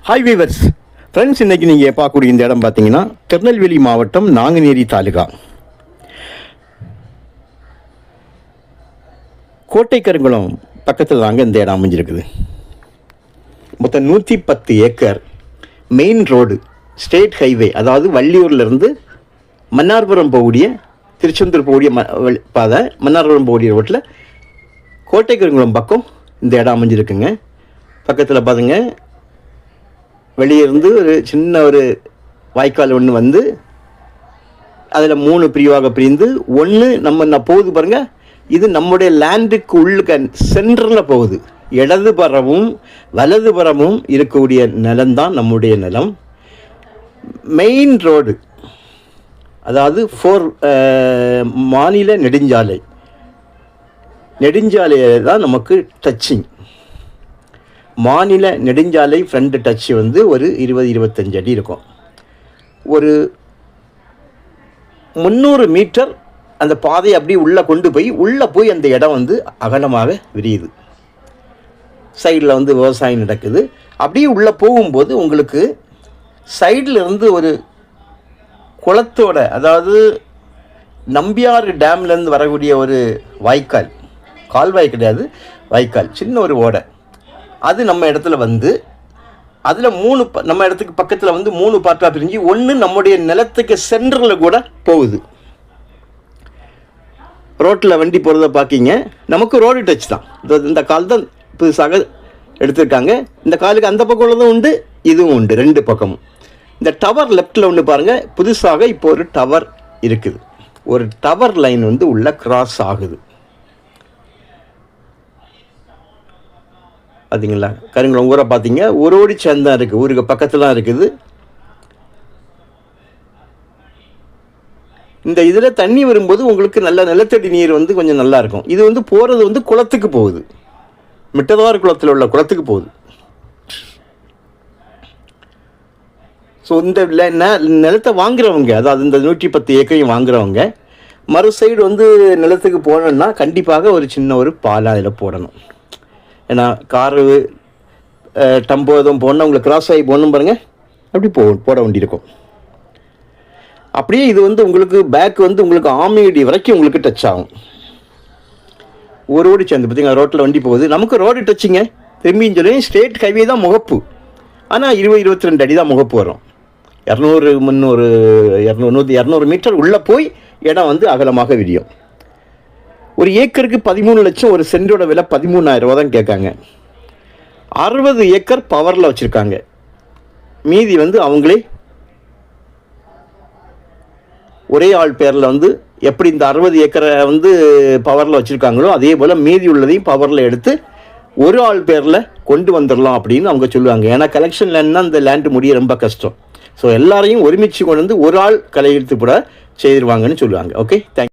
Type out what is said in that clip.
Hi viewers friends, இன்றைக்கி நீங்கள் பார்க்கக்கூடிய இந்த இடம் பார்த்தீங்கன்னா திருநெல்வேலி மாவட்டம் நாங்குநேரி தாலுகா கோட்டை கருங்குளம் பக்கத்தில் தாங்க இந்த இடம் அமைஞ்சிருக்குது. மொத்தம் 110 acre main road, state highway, அதாவது வள்ளியூர்லேருந்து மன்னார்புரம் போகக்கூடிய, திருச்செந்தூர் போகக்கூடிய பாதை, மன்னார்புரம் போகக்கூடிய ரோட்டில் கோட்டை கருங்குளம் பக்கம் இந்த இடம் அமைஞ்சிருக்குங்க. பக்கத்தில் பாருங்க, வெளியே இருந்து ஒரு சின்ன ஒரு வாய்க்கால் ஒன்று வந்து அதில் 3 பிரிவாக பிரிந்து ஒன்று நான் போகுது பாருங்கள், இது நம்முடைய லேண்டுக்கு உள்ளுக்க சென்டரில் போகுது. இடதுபுறமும் வலதுபுறமும் இருக்கக்கூடிய நிலம்தான் நம்முடைய நிலம். மெயின் ரோடு, அதாவது 4 மாநில நெடுஞ்சாலையை தான் நமக்கு டச்சிங். மாநில நெடுஞ்சாலை ஃப்ரண்ட் டச் வந்து ஒரு 20-25 அடி இருக்கும். ஒரு 300 மீட்டர் அந்த பாதையை அப்படியே உள்ளே போய் அந்த இடம் வந்து அகலமாக விரியுது. சைடில் வந்து விவசாயம் நடக்குது. அப்படியே உள்ளே போகும்போது உங்களுக்கு சைடில் இருந்து ஒரு குளத்தோட, அதாவது நம்பியாறு டேம்லேருந்து வரக்கூடிய ஒரு வாய்க்கால், கால்வாய் கிடையாது, வாய்க்கால், சின்ன ஒரு ஓடை, அது நம்ம இடத்துல வந்து அதில் நம்ம இடத்துக்கு பக்கத்தில் வந்து 3 பார்ட்டாக பிரிஞ்சு ஒன்று நம்முடைய நிலத்துக்கு சென்டரில் கூட போகுது. ரோட்டில் வண்டி போகிறத பார்க்கிங்க, நமக்கு ரோடு டச் தான். இந்த கால் தான் புதுசாக எடுத்திருக்காங்க. இந்த காலுக்கு அந்த பக்கம் உள்ளதும் உண்டு, இதுவும் உண்டு, 2 பக்கமும். இந்த டவர் லெஃப்டில் ஒன்று பாருங்கள், புதுசாக இப்போ ஒரு டவர் இருக்குது. ஒரு டவர் லைன் வந்து உள்ள கிராஸ் ஆகுது. பார்த்தீங்களா, கருங்குளம் ஊரை பார்த்தீங்க, ஊரோடி சேர்ந்து தான் இருக்குது, ஊருக்கு பக்கத்தில் தான் இருக்குது. இந்த இதில் தண்ணி வரும்போது உங்களுக்கு நல்ல நிலத்தடி நீர் வந்து கொஞ்சம் நல்லா இருக்கும். இது வந்து போகிறது வந்து குளத்துக்கு போகுது, மிட்டதார் குளத்தில் உள்ள குளத்துக்கு போகுது. ஸோ இந்த நிலத்தை வாங்குறவங்க, அதாவது இந்த 110 ஏக்கரையும் வாங்குறவங்க, மறு சைடு வந்து நிலத்துக்கு போனோம்னா கண்டிப்பாக ஒரு சின்ன ஒரு பாலம் அதில் போடணும். ஏன்னா காரு டம்போ எதுவும் போனால் உங்களுக்கு கிராஸ் ஆகி போகணும் பாருங்கள், அப்படி போட வேண்டியிருக்கும். அப்படியே இது வந்து உங்களுக்கு பேக் வந்து உங்களுக்கு ஆமையடி வரைக்கும் உங்களுக்கு டச் ஆகும். ஒரு ரோடு சேர்ந்து பார்த்தீங்கன்னா ரோட்டில் வண்டி போகுது, நமக்கு ரோடு டச்சுங்க. திரும்பியும் சொல்லி ஸ்டேட் ஹைவே தான் முகப்பு, ஆனால் 20-22 அடி தான் முகப்பு வரும். 200 மீட்டர் உள்ளே போய் இடம் வந்து அகலமாக விரியும். ஒரு ஏக்கருக்கு 13 லட்சம், ஒரு சென்டோட விலை 13,000 ரூபா தான் கேட்காங்க. 60 ஏக்கர் பவரில் வச்சுருக்காங்க. மீதி வந்து அவங்களே ஒரே ஆள் பேரில் வந்து எப்படி இந்த 60 ஏக்கரை வந்து பவரில் வச்சுருக்காங்களோ அதே போல் மீதி உள்ளதையும் பவரில் எடுத்து ஒரு ஆள் பேரில் கொண்டு வந்துடலாம் அப்படின்னு அவங்க சொல்லுவாங்க. ஏன்னா கலெக்ஷன் லேண்ட்னா அந்த லேண்டு முடிய ரொம்ப கஷ்டம். ஸோ எல்லாரையும் ஒருமிச்சு கொண்டு வந்து ஒரு ஆள் கையெழுத்து கூட செய்திருவாங்கன்னு சொல்லுவாங்க. Okay, thank you.